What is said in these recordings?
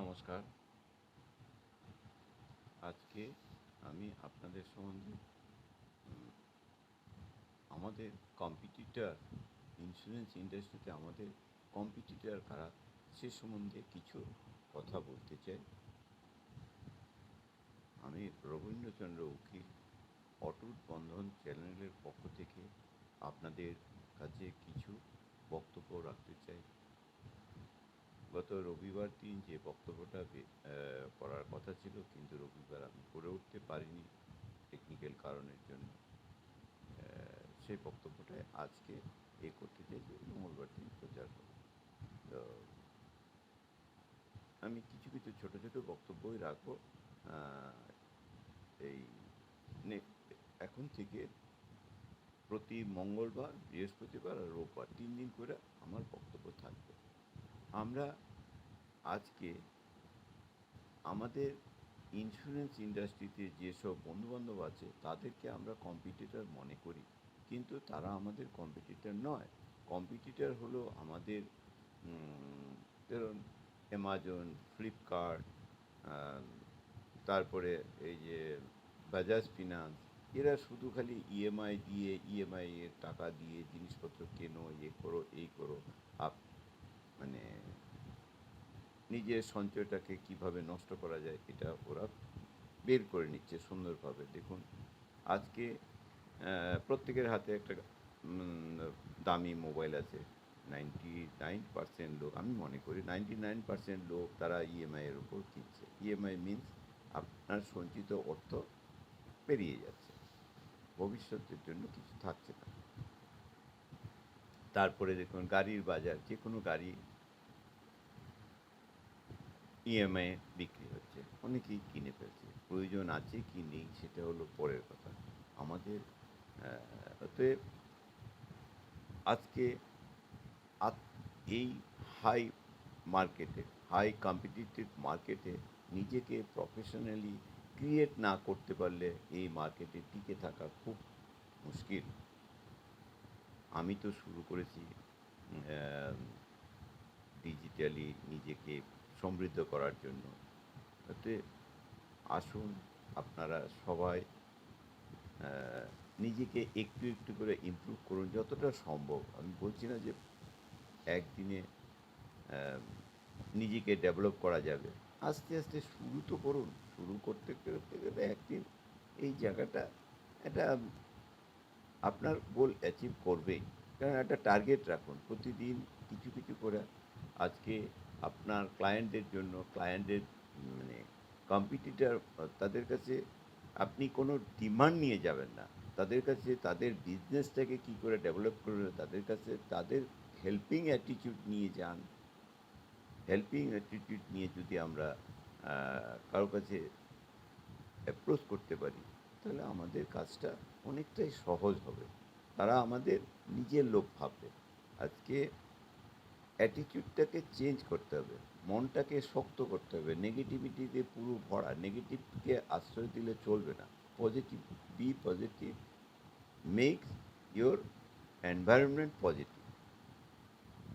নমস্কার। আজকে আমি আপনাদের সম্বন্ধে আমাদের কম্পিটিটর ইন্স্যুরেন্স ইন্ডাস্ট্রিতে আমাদের কম্পিটিটর কারা সে সম্বন্ধে কিছু কথা বলতে চাই। আমি রবীন্দ্রচন্দ্র উকিল অটুট বন্ধন চ্যানেলের পক্ষ থেকে আপনাদের কাছে কিছু বক্তব্য রাখতে চাই। গত রবিবার দিন যে বক্তব্যটা করার কথা ছিল, কিন্তু রবিবার আমি করে উঠতে পারিনি টেকনিক্যাল কারণের জন্য। সেই বক্তব্যটায় আজকে করতে চাই যে মঙ্গলবার দিন প্রচার করব। তো আমি কিছু কিছু ছোটো ছোটো বক্তব্যই রাখবো। এই এখন থেকে প্রতি মঙ্গলবার, বৃহস্পতিবার আর রোববার 3 দিন করে আমার বক্তব্য থাকবে। আমরা আজকে আমাদের ইন্স্যুরেন্স ইন্ডাস্ট্রিতে যেসব বন্ধুবান্ধব আছে তাদেরকে আমরা কম্পিটিটর মনে করি, কিন্তু তারা আমাদের কম্পিটিটর নয়। কম্পিটিটর হলো আমাদের ধরুন অ্যামাজন, ফ্লিপকার্ট, তারপরে এই যে বাজাজ ফিনান্স, এরা শুধু খালি ইএমআই এর টাকা দিয়ে জিনিসপত্র কেনো, করো, এই করো, মানে নিজের সঞ্চয়টাকে কিভাবে নষ্ট করা যায় এটা ওরা বের করে নিচ্ছে সুন্দরভাবে। দেখুন, আজকে প্রত্যেকের হাতে একটা দামি মোবাইল আছে। 99% লোক, আমি মনে করি 99% লোক তারা ইএমআইয়ের উপর কিনছে। ইএমআই মিনস আপনার সঞ্চিত অর্থ পেরিয়ে যাচ্ছে, ভবিষ্যতের জন্য কিছু থাকছে না। তারপরে দেখুন গাড়ির বাজার, যে কোনো গাড়ি ইএমআই বিক্রি হচ্ছে, অনেকেই কিনে ফেলছে। প্রয়োজন আছে কি নেই সেটা হলো পরের কথা। আমাদের অতএব আজকে এই হাই মার্কেটে, হাই কম্পিটিটিভ মার্কেটে নিজেকে প্রফেশনালি ক্রিয়েট না করতে পারলে এই মার্কেটে টিকে থাকা খুব মুশকিল। আমি তো শুরু করেছি ডিজিটালি নিজেকে সমৃদ্ধ করার জন্য। তাতে আসুন আপনারা সবাই নিজেকে একটু একটু করে ইমপ্রুভ করুন যতটা সম্ভব। আমি বলছি না যে একদিনে নিজেকে ডেভেলপ করা যাবে, আস্তে আস্তে শুরু তো করুন। শুরু করতে করতে গেলে একদিন এই জায়গাটা একটা আপনার গোল অ্যাচিভ করবেই। কারণ একটা টার্গেট রাখুন প্রতিদিন কিছু কিছু করে। আজকে আপনার ক্লায়েন্টের জন্য, ক্লায়েন্টের মানে কম্পিটিটর, তাদের কাছে আপনি কোনো ডিমান্ড নিয়ে যাবেন না। তাদের কাছে তাদের বিজনেসটাকে কী করে ডেভেলপ করবে, তাদের কাছে তাদের হেল্পিং অ্যাটিটিউড নিয়ে যান। হেল্পিং অ্যাটিটিউড নিয়ে যদি আমরা কারোর কাছে অ্যাপ্রোচ করতে পারি, তাহলে আমাদের কাজটা অনেকটাই সহজ হবে। তারা আমাদের নিজের লোক ভাববে। আজকে অ্যাটিটিউডটাকে চেঞ্জ করতে হবে, মনটাকে শক্ত করতে হবে। নেগেটিভিটিতে পুরো ভরা, নেগেটিভকে আশ্রয় দিলে চলবে না। Positive, be positive, makes your environment positive.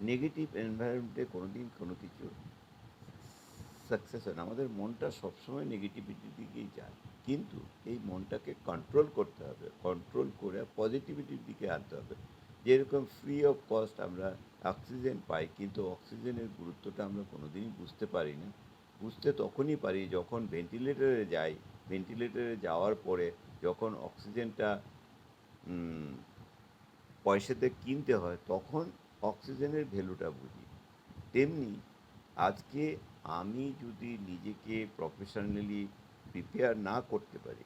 Negative এনভায়রনমেন্টে কোনো দিন কোনো কিছু সাকসেস হয় না। আমাদের মনটা সবসময় নেগেটিভিটির দিকেই যায়, কিন্তু এই মনটাকে কন্ট্রোল করতে হবে। কন্ট্রোল করে পজিটিভিটির দিকে আনতে হবে। যেরকম ফ্রি অফ কস্ট আমরা অক্সিজেন পাই, কিন্তু অক্সিজেনের গুরুত্বটা আমরা কোনো দিনই বুঝতে পারি না। বুঝতে তখনই পারি যখন ভেন্টিলেটরে যাই। ভেন্টিলেটরে যাওয়ার পরে যখন অক্সিজেনটা পয়সাতে কিনতে হয়, তখন অক্সিজেনের ভ্যালুটা বুঝি। তেমনি আজকে আমি যদি নিজেকে প্রফেশনালি প্রিপেয়ার না করতে পারি,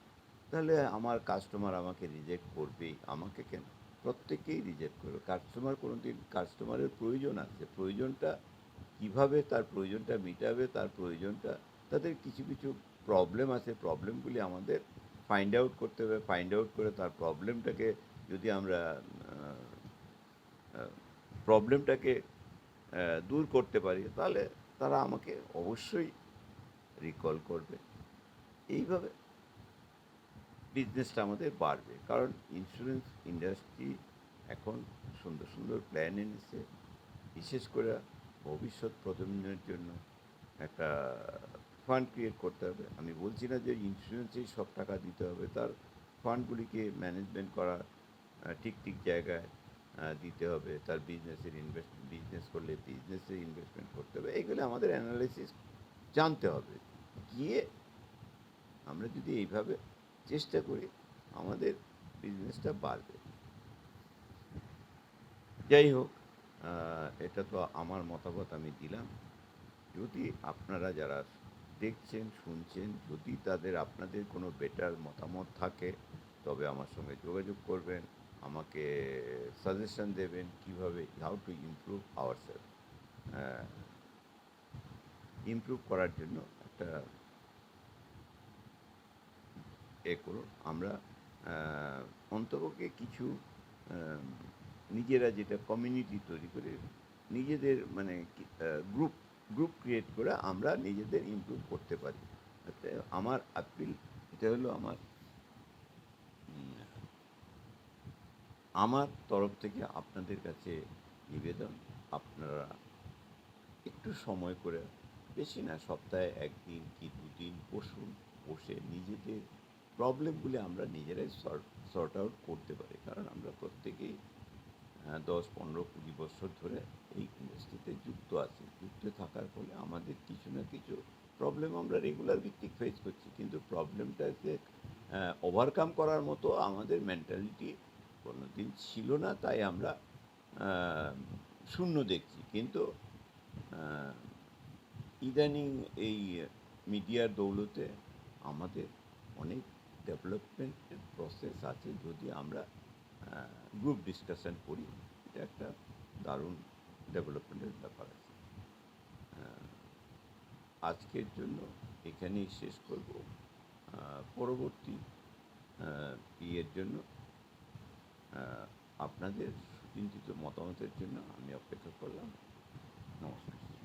তাহলে আমার কাস্টমার আমাকে রিজেক্ট করবেই। আমাকে কেন, প্রত্যেকেই রিজেক্ট করবে। কাস্টমার কোনো দিন, কাস্টমারের প্রয়োজন আছে, প্রয়োজনটা কীভাবে তার প্রয়োজনটা মিটাবে, তার প্রয়োজনটা, তাদের কিছু কিছু প্রবলেম আছে, প্রবলেমগুলি আমাদের ফাইন্ড আউট করতে হবে। ফাইন্ড আউট করে তার প্রবলেমটাকে যদি আমরা প্রবলেমটাকে দূর করতে পারি, তাহলে তারা আমাকে অবশ্যই রিকল করবে। এইভাবে বিজনেসটা আমাদের বাড়বে। কারণ ইন্স্যুরেন্স ইন্ডাস্ট্রি এখন সুন্দর সুন্দর প্ল্যান এনেছে, বিশেষ করে ভবিষ্যৎ প্রজন্মের জন্য। একটা ফান্ড ক্রিয়েট করতে হবে। আমি বলছি না যে ইন্স্যুরেন্সেই সব টাকা দিতে হবে। তার ফান্ডগুলিকে ম্যানেজমেন্ট করা, ঠিক, ঠিক জায়গায় দিতে হবে। তার বিজনেস করলে বিজনেসে ইনভেস্টমেন্ট করতে হবে। এগুলো আমাদের অ্যানালাইসিস জানতে হবে। গিয়ে আমরা যদি এইভাবে চেষ্টা করি, আমাদের বিজনেসটা বাড়বে। যাই হোক, এটা তো আমার মতামত আমি দিলাম। যদি আপনারা যারা দেখছেন, শুনছেন, যদি আপনাদের কোনো বেটার মতামত থাকে, তবে আমার সঙ্গে যোগাযোগ করবেন। আমাকে সাজেশন দেবেন কীভাবে how to improve ourself. Improve করার জন্য একটা করুন। আমরা অন্তপক্ষে কিছু আহ, নিজেরা যেটা কমিউনিটি তৈরি করে, নিজেদের মানে গ্রুপ গ্রুপ ক্রিয়েট করে আমরা নিজেদের ইমপ্রুভ করতে পারি। তাতে আমার আপিল, এটা হলো উম, আমার তরফ থেকে আপনাদের কাছে নিবেদন, আপনারা একটু সময় করে, বেশি না, সপ্তাহে একদিন কি দুদিন বসুন। বসে নিজেদের প্রবলেমগুলি আমরা নিজেরাই সর্ট আউট করতে পারি। কারণ আমরা প্রত্যেকেই 10, 15, 20 বছর ধরে এই ইন্ডাস্ট্রিতে যুক্ত আছি। যুক্ত থাকার ফলে আমাদের কিছু না কিছু প্রবলেম আমরা রেগুলার ভিত্তিক ফেস করছি, কিন্তু প্রবলেমটাকে ওভারকাম করার মতো আমাদের মেন্টালিটি কোনো দিন ছিল না। তাই আমরা আহ, শূন্য দেখছি। কিন্তু আহ, ইদানিং এই মিডিয়ার দৌলতে আমাদের অনেক ডেভেলপমেন্টের প্রসেস আছে। যদি আমরা গ্রুপ ডিসকাশন করি, এটা একটা দারুণ ডেভেলপমেন্টের ব্যাপার আছে। আজকের জন্য এখানেই শেষ করব। পরবর্তী ইয়ের জন্য আপনাদের সুচিন্তিত মতামতের জন্য আমি অপেক্ষা করলাম। নমস্কার।